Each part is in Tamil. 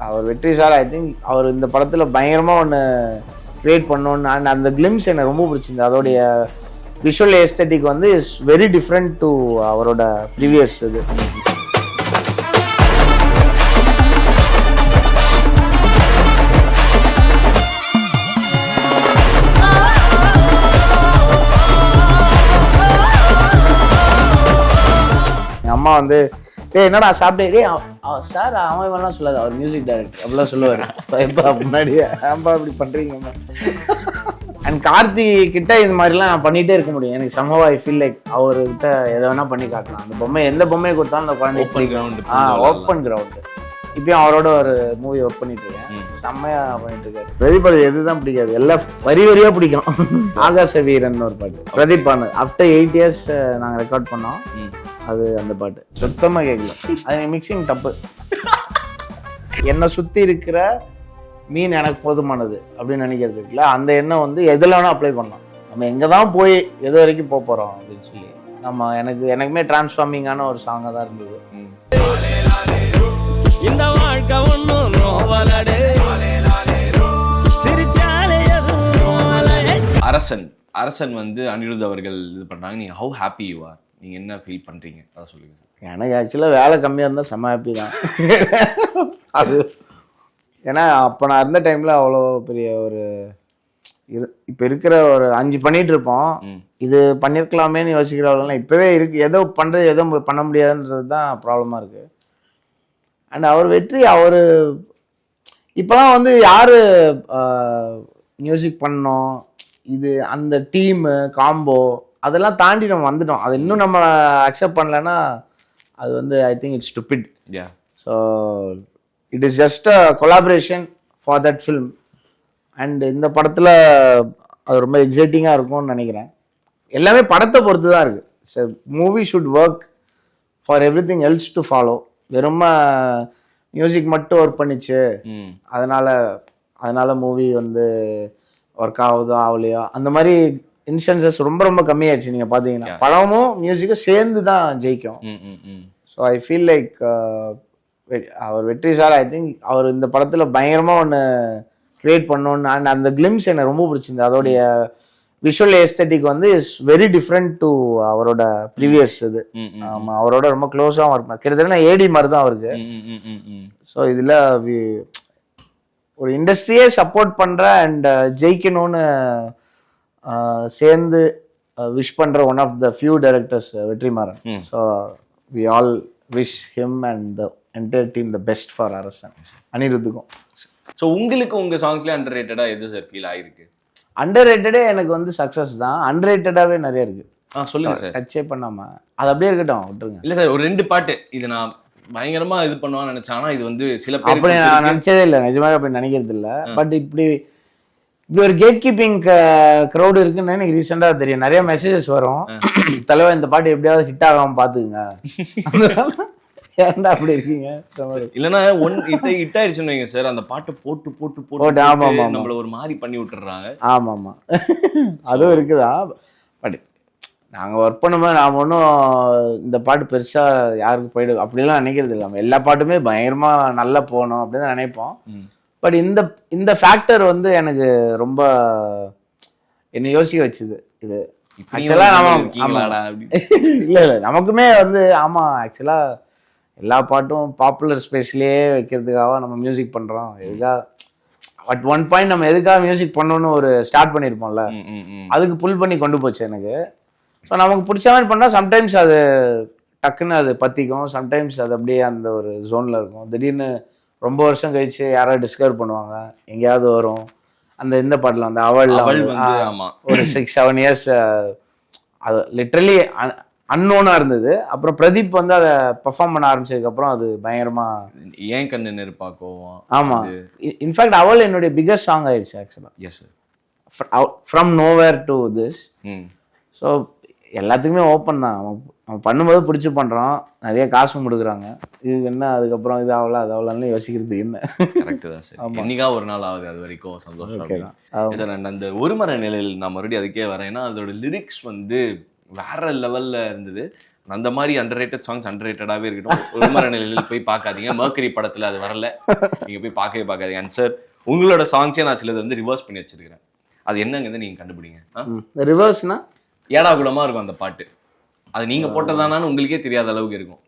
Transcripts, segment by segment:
அவர் வெற்றி சார் ஐ திங்க் அவர் இந்த படத்தில் பயங்கரமாக ஒன்று க்ரியேட் பண்ணோன்னு அண்ட் அந்த கிளிம்ஸ் எனக்கு ரொம்ப பிடிச்சிருந்து. அதோடைய விஷுவல் எஸ்தட்டிக் வந்து இஸ் வெரி டிஃப்ரெண்ட் டு அவரோட ப்ரீவியஸ் இது. எங்கள் அம்மா வந்து என்னடா சாப்பிட்டே சார் அவன் இவெல்லாம் சொல்லாது, அவர் மியூசிக் டைரக்டர் அப்படிலாம் சொல்லுவார். எப்பா முன்னாடியே ஏன்பா இப்படி பண்ணுறீங்கம்மா. அண்ட் கார்த்தி கிட்ட இது மாதிரிலாம் பண்ணிகிட்டே இருக்க முடியும். எனக்கு சம்பவம் ஐ ஃபீல் லைக் அவர்கிட்ட எதை வேணால் பண்ணி காட்டலாம். அந்த பொம்மை எந்த பொம்மையை கொடுத்தாலும் அந்த குழந்தை ஓப்பன் கிரவுண்டு. இப்பயும் அவரோட ஒரு மூவி ஒர்க் பண்ணிட்டு இருக்கேன். செம்மையா பண்ணிட்டு இருக்காரு. பிரதீப் எதுதான் பிடிக்காது, எல்லாம் வரியா பிடிக்கும். ஆகாச வீரன் ஒரு பாட்டு பிரதீப் ஆஃப்டர் 8 years நாங்கள் ரெக்கார்ட் பண்ணோம். அது அந்த பாட்டு சுத்தமா கேட்கல. அது மிக்சிங் தப்பு. என்னை சுத்தி இருக்கிற மீன் எனக்கு போதுமானது அப்படின்னு நினைக்கிறது இருக்குல்ல, அந்த எண்ணம் வந்து எதுல வேணா அப்ளை பண்ணலாம். நம்ம எங்க தான் போய் எது வரைக்கும் போறோம் அப்படின்னு சொல்லி நம்ம எனக்குமே டிரான்ஸ்ஃபார்மிங்கான ஒரு சாங்கா தான் இருந்தது. இந்த வாழ்க்கை ஒண்ணும் நோவலடே சிரிச்சாலே அரசன் வந்து அனிருத் அவர்கள் இது பண்றாங்க. நீங்க ஹவ் ஹாப்பி யூ ஆர், நீங்க என்ன ஃபீல் பண்றீங்க அதை சொல்லுங்க. எனக்கு ஆக்சுவலாக வேலை கம்மியாக இருந்தால் செம்ம ஹாப்பி தான். அது ஏன்னா அப்போ நான் இருந்த டைமில் அவ்வளோ பெரிய ஒரு இப்போ இருக்கிற ஒரு 5 பண்ணிட்டு இருப்போம். இது பண்ணியிருக்கலாமேன்னு யோசிக்கிறவங்களாம் இப்போவே இருக்கு. ஏதோ பண்ணுறது ஏதோ பண்ண முடியாதுன்றது தான் ப்ராப்ளமாக இருக்குது. அண்ட் அவர் வெற்றி அவர் இப்போலாம் வந்து யார் மியூசிக் பண்ணோம், இது அந்த டீமு காம்போ அதெல்லாம் தாண்டி நம்ம வந்துட்டோம். அது இன்னும் நம்ம அக்செப்ட் பண்ணலன்னா அது வந்து I think it's stupid. So it is just a collaboration for that film. And இந்த படத்தில் அது ரொம்ப எக்ஸைட்டிங்காக இருக்கும்னு நினைக்கிறேன். எல்லாமே படத்தை பொறுத்து தான் இருக்குது. So movie should work for every thing else to follow. வெறும் மியூசிக் மட்டும் ஒர்க் பண்ணிச்சு அதனால மூவி வந்து ஒர்க் ஆகுதோ ஆகலையோ அந்த மாதிரி இன்ஸ்டன்சஸ் ரொம்ப ரொம்ப கம்மியாயிடுச்சு. நீங்க பாத்தீங்கன்னா படமும் மியூசிக்கும் சேர்ந்து தான் ஜெயிக்கும். ஸோ ஐ ஃபீல் லைக் அவர் வெற்றி சார் ஐ திங்க் அவர் இந்த படத்துல பயங்கரமா ஒன்று கிரியேட் பண்ணோன்னு அண்ட் அந்த கிளிம்ஸ் எனக்கு ரொம்ப பிடிச்சிருந்து. அதோடைய விஷுவல் எஸ்தட்டிக் வந்து இஸ் வெரி டிஃப்ரெண்ட் டு அவரோட ப்ரீவியஸ் இது. ஆமா, அவரோட ரொம்ப க்ளோஸாக ஒர்க் பண்ண கிட்டத்தட்ட ஏடி மாதிரி தான் அவருக்கு. ஸோ இதுல ஒரு இண்டஸ்ட்ரியே சப்போர்ட் பண்ற அண்ட் ஜெயிக்கணும்னு சேர்ந்து விஷ் பண்ற one of the few directors Vetrimaaran. So we all wish him and the entire team the best for Arasan. அனிருத்துக்கும். ஸோ உங்களுக்கு உங்க சாங்ஸ்ல அண்டர் ரேட்டடா எது சார் ஃபீல் ஆயிருக்கு? அண்டர் ரேட்டடே எனக்கு வந்து சக்சஸ் தான். அண்டர் ரேட்டடாவே நிறைய இருக்கு. சொல்லுங்க சார். டச்சே பண்ணாம அது அப்படியே இருக்கட்டும், விட்டுருங்க. இல்ல சார், ஒரு 2 பாட்டு இது நான் பயங்கரமா இது பண்ணுவான்னு நினைச்சேன். ஆனா இது வந்து சில பேர் அப்படி நான் நினைச்சதே இல்லை, நிஜமாக அப்படி நினைக்கிறது இல்லை. பட் இப்படி ஒரு கேட் கீப்பிங் க்ரௌடு இருக்குன்னு எனக்கு ரீசெண்டா தெரியும். நிறைய மெசேஜஸ் வரும், தலைவா இந்த பாட்டு எப்படியாவது ஹிட் ஆகாம பாத்துக்குங்க. ஏன்டா அப்படி இருக்கீங்க? இல்லன்னா ஹிட் ஆயிடுச்சுன்னு வைங்க சார், அந்த பாட்டு போட்டு போட்டு போட்டு நம்மள ஒரு மாதிரி பண்ணி விட்டுறாங்க. ஆமா அதுவும் இருக்குதா. பட் நாங்க ஒர்க் பண்ணும்போது நாம ஒன்றும் இந்த பாட்டு பெருசா யாருக்கு போயிடும் அப்படிலாம் நினைக்கிறது இல்லை. எல்லா பாட்டுமே பயங்கரமா நல்லா போகணும் அப்படின்னு தான் நினைப்போம். பட் இந்த ஃபேக்டர் வந்து எனக்கு ரொம்ப என்ன யோசிக்க வச்சுது. இது ஆக்சுவலா இல்ல நமக்குமே வந்து ஆமா ஆக்சுவலா எல்லா பாட்டும் பாப்புலர் ஸ்பேஸ்லயே வைக்கிறதுக்காக நம்ம மியூசிக் பண்றோம். எதுக்காக அட் ஒன் பாயிண்ட் நம்ம எதுக்காக மியூசிக் பண்ணணும்னு ஒரு ஸ்டார்ட் பண்ணிருப்போம்ல, அதுக்கு புல் பண்ணி கொண்டு போச்சு எனக்கு. ஸோ நமக்கு பிடிச்ச மாதிரி பண்ணா சம்டைம்ஸ் அது டக்குன்னு அது பத்திக்கும், சம்டைம்ஸ் அது அப்படியே அந்த ஒரு ஜோன்ல இருக்கும். திடீர்னு ரொம்ப வருஷம் கழிச்சு யாராவது டிஸ்கவர் பண்ணுவாங்க, எங்கேயாவது வரும். அந்த இந்த பாட்டுல அந்த அவள் ஒரு 6-7 years அது லிட்டரலி அன்னோனா இருந்தது. அப்புறம் பிரதீப் வந்து அதை பெர்ஃபார்ம் பண்ண ஆரம்பிச்சதுக்கு அப்புறம் அது பயங்கரமா ஏன் கண்ணு நெருப்பாக்கும். ஆமா, இன்ஃபேக்ட் அவள் என்னுடைய பிகஸ்ட் சாங் ஆயிடுச்சு ஆக்சுவலா. Yes sir, from nowhere to this. So எல்லாத்துக்குமே ஓப்பன் தான். அவன் பண்ணும்போது பிடிச்சி பண்றான், நிறைய காசும் கொடுக்குறாங்க. இதுக்கு என்ன அதுக்கப்புறம் இது ஆகல அது ஆகலன்னு யோசிக்கிறது என்ன? கரெக்ட் தான் சார். என்னைக்கா ஒரு நாள் ஆகுது, அது வரைக்கும் சந்தோஷம். அந்த ஒரு மர நிலையில் நான் மறுபடியும் அதுக்கே வரேன். ஏன்னா அதோட லிரிக்ஸ் வந்து வேற லெவல்ல இருந்தது. அந்த மாதிரி அண்டர்ரேட்டட் சாங்ஸ் அண்டர்ரேட்டடாகவே இருக்கட்டும். ஒரு நிலையில் போய் பார்க்காதீங்க. மர்க்கரி படத்தில் அது வரல, நீங்கள் போய் பார்க்கவே பார்க்காதீங்க. அண்ட் சார், உங்களோட சாங்ஸே நான் சிலது வந்து ரிவர்ஸ் பண்ணி வச்சிருக்கிறேன். அது என்னங்கிறது நீங்கள் கண்டுபிடிங்க. ரிவர்ஸ்னா ஏடா கூடமா இருக்கும் அந்த பாட்டு. அது நீங்க போட்டதானான்னு உங்களுக்கே தெரியாத அளவுக்கு இருக்கும்.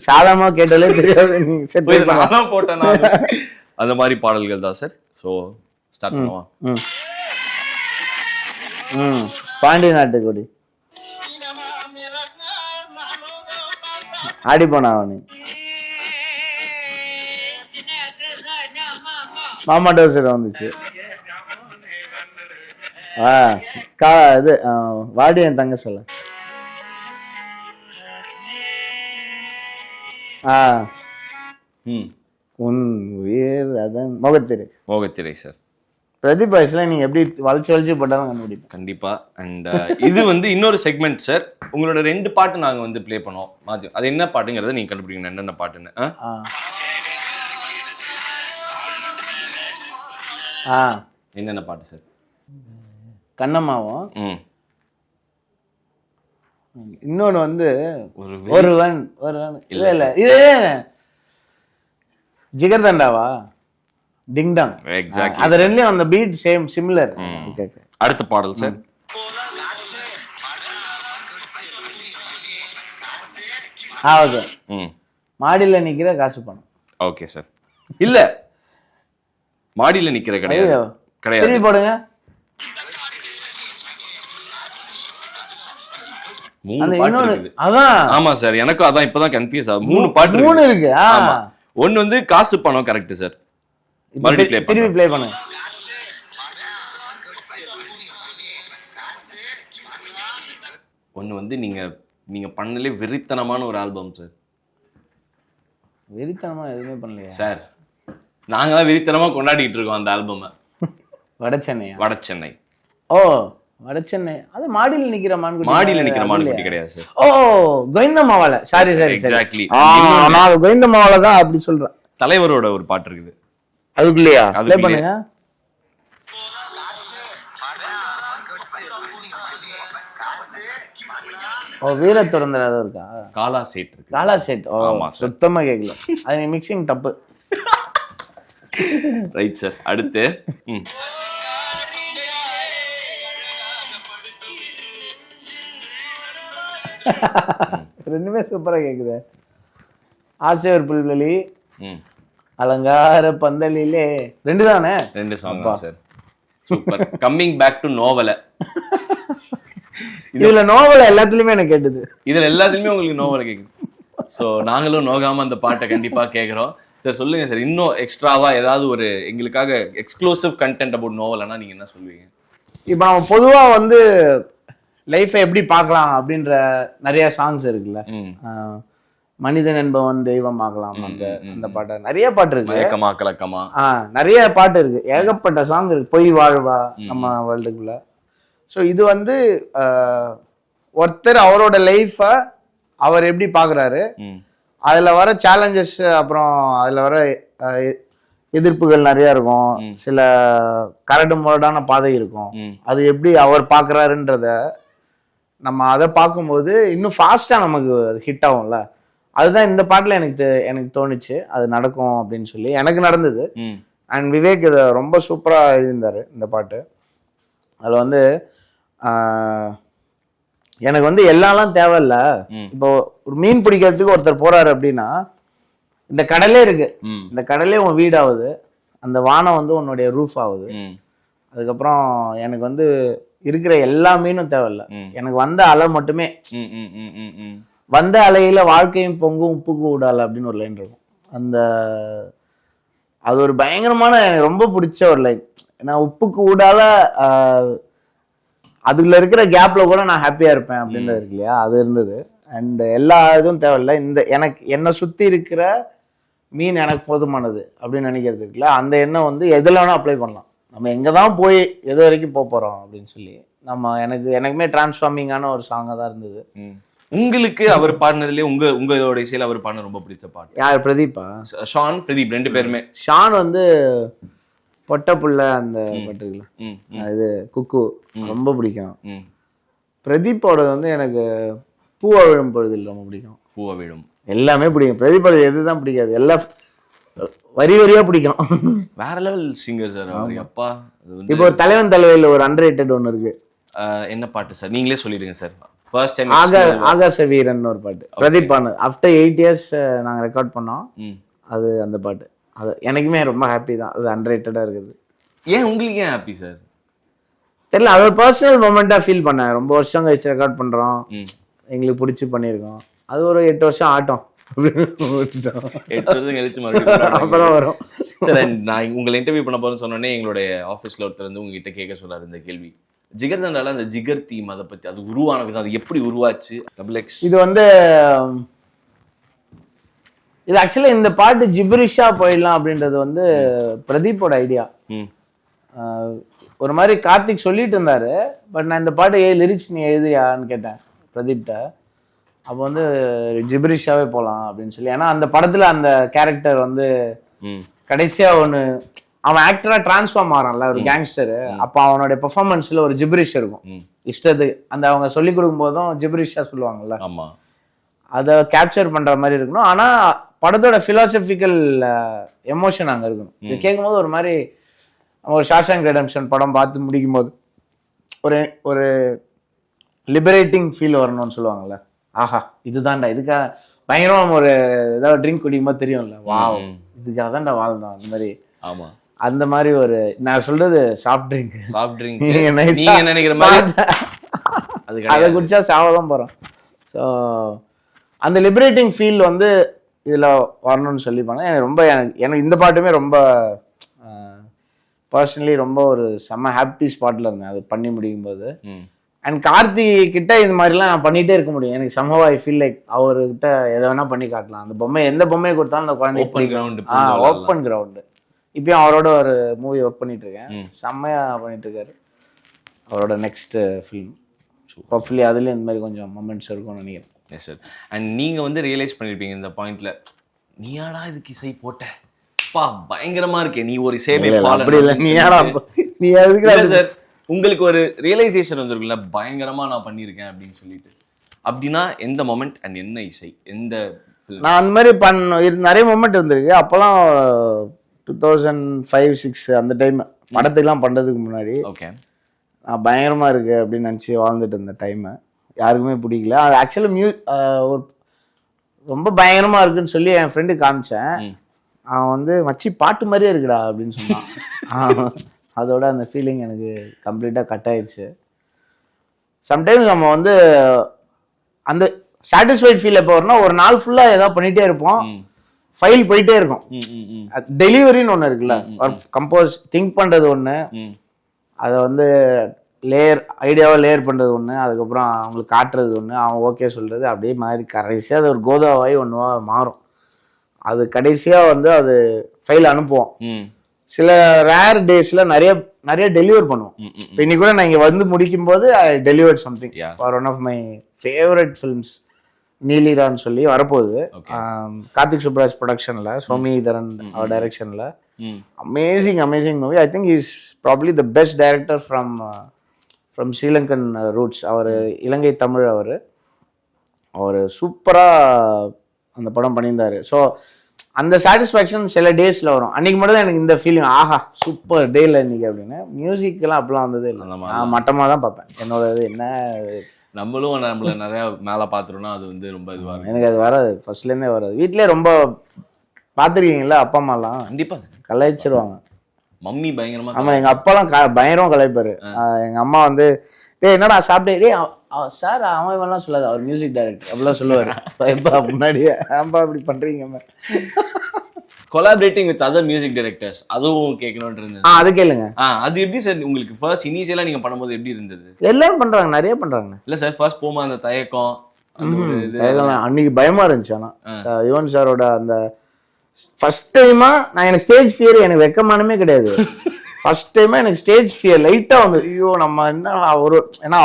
சாதாரணமாக கேட்டாலே தெரியாது. நான் போட்டேன் அந்த மாதிரி பாடல்கள் தான் சார். ஸோ ஸ்டார்ட் பண்ணுவா. பாண்டி நாட்டுக்குடி ஆடி போனா அவனு மாமா டோசர் வந்துச்சு. இது வாடி என் தங்க சொல்ல. உன் உயிர் அதன் முகத்திரை சார். பிரதீப் வாய்ஸ்ல நீங்க எப்படி வளைச்சு போட்டாலும் கண்டுபிடிப்போம் கண்டிப்பா. அண்ட் இது வந்து இன்னொரு செக்மெண்ட் சார். உங்களோட 2 பாட்டு நாங்க வந்து ப்ளே பண்ணுவோம் மாத்தி. அது என்ன பாட்டுங்கிறத நீங்க கண்டுபிடிக்கணும், என்னென்ன பாட்டுன்னு. என்னென்ன பாட்டு சார்? கண்ணம்மாவும் இன்னொன்னு வந்து ஒருவன் இல்ல இது ஜிகர்தண்டாவா டிங்டாங். எக்ஸாக்ட்லி. அது ரெண்டுலயும் அந்த பீட் சேம் சிமிலர். அடுத்த பாடல் சார். ஓகே. மாடியில நிக்கிற காசு பணம். Okay sir. இல்ல மாடியில நிக்கிற கிடையாது. திருப்பி போடுங்க. 3 பாட்டு இருக்குது. அதான். ஆமா சார், எனக்கும் அதான் இப்பதான் கன்ஃபியூஸ் ஆகுது. 3 பாட்டு 3 இருக்கு. ஆமா. ஒன்னு வந்து காசு பணம் கரெக்ட் சார். திருப்பி ப்ளே பண்ணுங்க. ஒன்னு வந்து நீங்க பண்ணலே வெறித்தனமான ஒரு ஆல்பம் சார். வெறித்தனமா எதுவுமே பண்ணலையா சார்? நாங்களாம் வெறித்தனமா கொண்டாடிட்டு இருக்கோம் அந்த ஆல்பம். வடசென்னை. ஓ வடசென்னை. அது மாடியில் நிக்கிற மான்குட்டி கிடையாது சார். ஓ கோவிந்தம்மாவால. சாரி. எக்ஸாக்ட்லி. நான் கோவிந்தம்மாவால தான் அப்படி சொல்றேன். தலைவரோட ஒரு பாட்டு இருக்குது அதுக்குள்ளயா? ப்ளே பண்ணுங்க. ஓ வீர துறந்தராத இருக்கா? காலா சேட் இருக்கு. காலா சேட். ஆமா சுத்தமா கேக்கல. அது மிக்சிங் தப்பு. Right sir. அடுத்து ரெண்டுமே சூப்பரா கேக்குது. ஆசை ஒரு புல்வெளி, அலங்கார பந்தலிலே. 2 தானே? 2 சாங் தான் sir. Super. Coming back to நோவல. இதுல நோவல எல்லாத்துலயுமே எனக்கு கேட்டது. இதுல எல்லாத்துலயுமே உங்களுக்கு நோவல கேக்குது. சோ நாங்களும் நோகாம அந்த பாட்டை கண்டிப்பா கேக்குறோம் சார். சொல்லுங்க சார், இன்னும் எக்ஸ்ட்ராவா ஏதாவது ஒரு எங்களுக்காக எக்ஸ்க்ளூசிவ் கண்டென்ட் அபவுட் நோவல்னா நீங்க என்ன சொல்லுவீங்க? இப்ப நம்ம பொதுவா வந்து லைஃபை எப்படி பார்க்கலாம் அப்படின்ற நிறைய சாங்ஸ் இருக்குல்ல. மனிதன் என்பவன் தெய்வம் ஆகலாம், அந்த பாட்டு நிறைய பாட்டு இருக்கு. நிறைய பாட்டு இருக்கு, ஏகப்பட்ட சாங் இருக்கு. பொய் வாழ்வா நம்ம வேர்ல்டுக்குள்ள. ஸோ இது வந்து ஒருத்தர் அவரோட லைஃப அவர் எப்படி பாக்குறாரு, அதுல வர சேலஞ்சஸ், அப்புறம் அதுல வர எதிர்ப்புகள் நிறைய இருக்கும், சில கரடு முரடான பாதை இருக்கும். அது எப்படி அவர் பாக்குறாருன்றத நம்ம அதை பார்க்கும்போது இன்னும் ஃபாஸ்டா நமக்கு ஹிட் ஆகும்ல. அதுதான் இந்த பாட்டுல எனக்கு தோணுச்சு அது நடக்கும் அப்படின்னு சொல்லி. எனக்கு நடந்தது. அண்ட் விவேக் இதை ரொம்ப சூப்பரா எழுதியிருந்தாரு இந்த பாட்டு. அதுல வந்து எனக்கு வந்து எல்லாம் தேவையில்ல. இப்போ ஒரு மீன் பிடிக்கிறதுக்கு ஒருத்தர் போறாரு அப்படின்னா, இந்த கடலே இருக்கு, இந்த கடலே உன் வீடு ஆகுது, அந்த வானம் வந்து உன்னுடைய ரூஃப் ஆகுது. அதுக்கப்புறம் எனக்கு வந்து இருக்கிற எல்லா மீனும் தேவையில்ல, எனக்கு வந்த அலை மட்டுமே. வந்த அலையில வாழ்க்கையும் பொங்கும் உப்புக்கு விடால அப்படின்னு ஒரு லைன் இருக்கும். அது ஒரு பயங்கரமான எனக்கு ரொம்ப பிடிச்ச ஒரு லைன். ஏன்னா உப்புக்கு விடால அதுல இருக்கிற கேப்ல கூட நான் ஹாப்பியா இருப்பேன் அப்படின்றது இருக்கு இல்லையா, அது இருந்தது. அண்ட் எல்லா இதுவும் தேவையில்லை, இந்த என்னை சுத்தி இருக்கிற மீன் எனக்கு போதுமானது அப்படின்னு நினைக்கிறது இருக்குல்ல, அந்த எண்ணம் வந்து எதுல வேணா அப்ளை பண்ணலாம். நம்ம எங்கதான் போய் எது வரைக்கும் போறோம் அப்படின்னு சொல்லி நம்ம எனக்குமே டிரான்ஸ்ஃபார்மிங்கான ஒரு சாங்கா தான் இருந்தது. உங்களுக்கு அவர் பாடினதுலயே உங்களோட இசையில அவர் பாடின ரொம்ப பிடிச்ச பாட்டு யார்? பிரதீப்பா? ஷான், பிரதீப், 2 பேருமே. ஷான் வந்து பொட்ட புள்ள அந்த பாட்டு இருக்குல்ல, இது குக்கு ரொம்ப பிடிக்கும். பிரதீப்போட வந்து எனக்கு பூவா விழும் பொழுதில் ரொம்ப பிடிக்கும். பூவா விழும் எல்லாமே பிடிக்கும். பிரதீப் எதுதான் பிடிக்காது, எல்லாம் வரி வரியா பிடிக்கும். வேற லெவல் சிங்கர் சார் அவர். அப்பா அது வந்து இப்போ ஒரு தலைவன் தலைவையில் ஒரு அண்டர்ரேட்டட் ஒன்று இருக்கு. என்ன பாட்டு சார், நீங்களே சொல்லிடுங்க சார். ஃபர்ஸ்ட் டைம் ஆகாச வீரன் ஒரு பாட்டு பிரதீப் ஆனது. ஆஃப்டர் 8 years நாங்க ரெக்கார்ட் பண்ணோம். அது அந்த பாட்டு அது எனக்குமே ரொம்ப ஹாப்பி தான். அது அண்டர்ரேட்டடா இருக்குது. ஏன் உங்களுக்கு ஏன் ஹாப்பி சார் தெரியல, அது ஒரு பர்சனல் மொமெண்டா ஃபீல் பண்ணேன். ரொம்ப வருஷம் கழிச்சு ரெக்கார்ட் பண்றோம், எங்களுக்கு பிடிச்சி பண்ணியிருக்கோம். அது ஒரு 8 வருஷம் ஆட்டம். 8 வருஷம் கழிச்சு மறுபடியும் அப்புறம் வரும். நான் உங்களை இன்டர்வியூ பண்ண போறேன்னு சொன்னோடனே எங்களுடைய ஆஃபீஸ்ல ஒருத்தர் வந்து உங்ககிட்ட கேட்க சொன்னாரு இந்த கேள்வி. ஜிகர் தண்டால அந்த ஜிகர் தீம், அதை பத்தி, அது உருவான விதம், அது எப்படி உருவாச்சு? இது வந்து இது ஆக்சுவலா இந்த பாட்டு ஜிப்ரிஷா போயிடலாம் அப்படின்றது வந்து பிரதீப்போட ஐடியா. ஒரு மாதிரி கார்த்திக் சொல்லிட்டு இருந்தாரு, பட் நான் இந்த பாட்டு லிரிக்ஸ் நீ எழுதியான்னு கேட்டேன் பிரதீப்ட. அப்போ வந்து ஜிப்ரிஷாவே போகலாம் அப்படின்னு சொல்லி. ஏன்னா அந்த படத்துல அந்த கேரக்டர் வந்து கடைசியா ஒன்று அவன் ஆக்டரா டிரான்ஸ்ஃபார்ம் ஆகிறான்ல, ஒரு கேங்ஸ்டரு. அப்போ அவனுடைய பெர்ஃபார்மன்ஸ்ல ஒரு ஜிப்ரிஷ் இருக்கும் இஷ்டத்துக்கு. அந்த அவங்க சொல்லி கொடுக்கும் போதும் ஜிப்ரிஷா சொல்லுவாங்கல்ல, அதை கேப்சர் பண்ற மாதிரி இருக்கணும். ஆனா படத்தோட பிலாசபிக்கல் எமோஷன் அங்க இருக்கணும். இது கேட்கும் போது ஒரு மாதிரி ஒரு ஷாஷாங்க் ரெடெம்ப்ஷன் படம் பார்த்து முடிக்கும் போது ஒரு லிபரேட்டிங் ஃபீல் வரணும்னு சொல்லுவாங்கல்ல. ஆஹா இதுதான்டா, இதுக்காக பயங்கரமா ஒரு ஏதாவது ட்ரிங்க் குடிக்கும் போது தெரியும்ல, வா இதுக்காக தான்டா வாழ்ந்தான் அந்த மாதிரி. ஆமா, அந்த மாதிரி ஒரு, நான் சொல்றது சாஃப்ட் ட்ரிங்க் நீங்க நினைக்கிற மாதிரி அதை குடிச்சா சாவதான் போறோம். ஸோ அந்த லிபரேட்டிங் ஃபீல் வந்து இதுல வரணும்னு சொல்லி பண்ணேன். எனக்கு ரொம்ப எனக்கு இந்த பாட்டுமே ரொம்ப பர்சனலி ரொம்ப ஒரு செம்ம ஹாப்பி ஸ்பாட்ல இருந்தேன் அது பண்ணி முடியும் போது. அண்ட் கார்த்தி கிட்ட இது மாதிரிலாம் பண்ணிட்டே இருக்க முடியும். எனக்கு சம்பவ ஐ ஃபீல் லைக் அவர்கிட்ட எதை வேணா பண்ணி காட்டலாம். அந்த பொம்மை எந்த பொம்மையை கொடுத்தாலும் அந்த குழந்தை ஓப்பன் கிரவுண்டு. இப்பயும் அவரோட ஒரு மூவி ஒர்க் பண்ணிட்டு இருக்கேன், செம்மையா பண்ணிட்டு இருக்காரு. அவரோட நெக்ஸ்ட் ஃபிலிம் ஹோப்ஃபுல்லி அதுல இந்த மாதிரி கொஞ்சம் மொமெண்ட்ஸ் இருக்கும்னு நினைக்கிறேன். Yes sir. அண்ட் நீங்க வந்து ரியலைஸ் பண்ணிருப்பீங்க இந்த பாயிண்ட்ல, நீயாடா இதுக்கு இசை போட்ட, பா பயங்கரமா இருக்கே, நீ ஒரு சேவை அப்படி இல்லை, நீ எதுக்கு சார் உங்களுக்கு ஒரு ரியலைசேஷன் வந்திருக்குல்ல, பயங்கரமா நான் பண்ணியிருக்கேன் அப்படின்னு சொல்லிட்டு. அப்படின்னா எந்த மொமெண்ட் அண்ட் என்ன இசை, எந்த film? நான் அந்த மாதிரி நிறைய மொமெண்ட் வந்திருக்கு. அப்போலாம் 2005-06 அந்த டைம் படத்துக்குலாம் பண்றதுக்கு முன்னாடி ஓகே நான் பயங்கரமா இருக்கு அப்படின்னு நினச்சி வாழ்ந்துட்டு இருந்த டைம் யாருக்குமே பிடிக்கல. அது ஆக்சுவலி ஒரு ரொம்ப பயங்கரமா இருக்குன்னு சொல்லி என் ஃப்ரெண்டு காமிச்சேன். அவன் வந்து மச்சி பாட்டு மாதிரியே இருக்குடா அப்படின்னு சொன்னான். அதோட அந்த ஃபீலிங் எனக்கு கம்ப்ளீட்டாக கட் ஆயிடுச்சு. சம்டைம்ஸ் நம்ம வந்து அந்த சாட்டிஸ்ஃபைட் ஃபீல் எப்போ வரும்னா, ஒரு நாள் ஃபுல்லாக ஏதாவது பண்ணிகிட்டே இருப்போம், ஃபைல் போயிட்டே இருக்கும். டெலிவரின்னு ஒன்று இருக்குல்ல, கம்போஸ் திங்க் பண்ணுறது ஒன்று, அதை வந்து ஐடியாவை லேயர் பண்ணுறது ஒன்று, அதுக்கப்புறம் அவங்களுக்கு காட்டுறது ஒன்று, அவன் ஓகே சொல்கிறது, அப்படியே மாதிரி கடைசியாக அது ஒரு கோதாவாய் ஒன்றுவா மாறும். அது கடைசியாக வந்து அது ஃபைல் அனுப்புவோம். சில ரேர் டேஸ்ல நிறைய டெலிவர் பண்ணுவோம். இப்போ இன்னைக்கு கூட நான் இங்க வந்து முடிக்கும் போது I delivered something for one of my favourite films, நீலிரான்னு சொல்லி வரப்போகுது. கார்த்திக் சுப்ராஜ் ப்ரொடக்ஷன்ல, சோமி தரன் அவர் டைரக்ஷன்ல. Amazing movie. I think is probably the best director from Sri Lankan roots. அவர் இலங்கை தமிழ். அவர் சூப்பரா அந்த படம் பண்ணியிருந்தாரு. ஸோ அந்த சாட்டிஸ்ஃபேக்ஷன் சில டேஸ்ல வரும். அன்னைக்கு மட்டும் தான் எனக்கு இந்த ஃபீலிங், ஆஹா சூப்பர் டேல இன்னைக்கு அப்படின்னு. மியூசிக்லாம் அப்பெல்லாம் வந்ததே இல்லை, நான் மட்டமா தான் பார்ப்பேன். என்னோட இது என்ன, நம்மள நிறைய மேல பாத்துறோம்னா அது வந்து ரொம்ப இதுவா இருக்கும். எனக்கு அது வராது, ஃபர்ஸ்ட்ல இருந்தே வராது. வீட்லயே ரொம்ப பாத்துருக்கீங்களா, அப்பா அம்மா எல்லாம் கண்டிப்பா கலாய்ச்சிருவாங்க. மம்மி பயங்கரமா, ஆமா எங்க அப்பாலாம் பயங்கரமா கலாய்ப்பாரு. எங்க அம்மா வந்து டேய் என்னடா சாப்பிட்டே, டே சார் அவன் இவெல்லாம் சொல்லாது, அவர் மியூசிக் டைரக்டர் அப்படிலாம் சொல்லுவாரு. முன்னாடியே ஆம்பா இப்படி பண்றீங்க. Collaborating with other music directors, அதுவும் கேட்கணும்னு இருந்தது. அது கேளுங்க. அது எப்படி சார் உங்களுக்கு ஃபர்ஸ்ட் இனிஷியலா நீங்க பண்ணும்போது எப்படி இருந்தது? எல்லாரும் பண்றாங்க, நிறைய பண்றாங்க. இல்ல சார் ஃபர்ஸ்ட் போகும்போது அந்த தயக்கம் அன்னைக்கு பயமா இருந்துச்சு. ஆனா யுவன் சாரோட அந்த ஃபர்ஸ்ட் டைமா எனக்கு ஸ்டேஜ் ஃபியர், எனக்கு வெக்கமானமே கிடையாது. ஃபர்ஸ்ட் டைமா எனக்கு ஸ்டேஜ் ஃபியர் லைட்டா வந்து, ஐயோ நம்ம என்ன ஏன்னா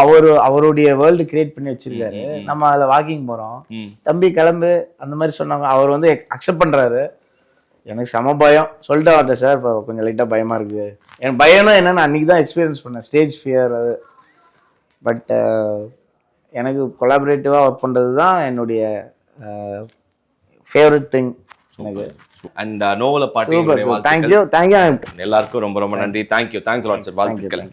அவருடைய வேர்ல்டு கிரியேட் பண்ணி வச்சிருக்காரு, நம்ம அதுல வாக்கிங் போறோம், தம்பி கிளம்பு அந்த மாதிரி சொன்னாங்க. அவர் வந்து அக்செப்ட் பண்றாரு. எனக்கு செம பயம், சொல்லிட்டு வரட்டேன் சார் இப்போ கொஞ்சம் லைட்டா பயமா இருக்கு. எனக்கு பயம்னா என்னன்னு அன்னைக்கு தான் எக்ஸ்பீரியன்ஸ் பண்ணேன், ஸ்டேஜ் ஃபியர் அது. பட் எனக்கு கொலாபரேட்டிவாக ஒர்க் பண்ணுறது தான் என்னுடைய ஃபேவரட் திங் எனக்கு. அண்ட் நோவல பாட்டு சூப்பர், தேங்க்யூ. எல்லாருக்கும் ரொம்ப ரொம்ப நன்றி. Thank you, thanks lot sir. வாழ்த்துக்கள்.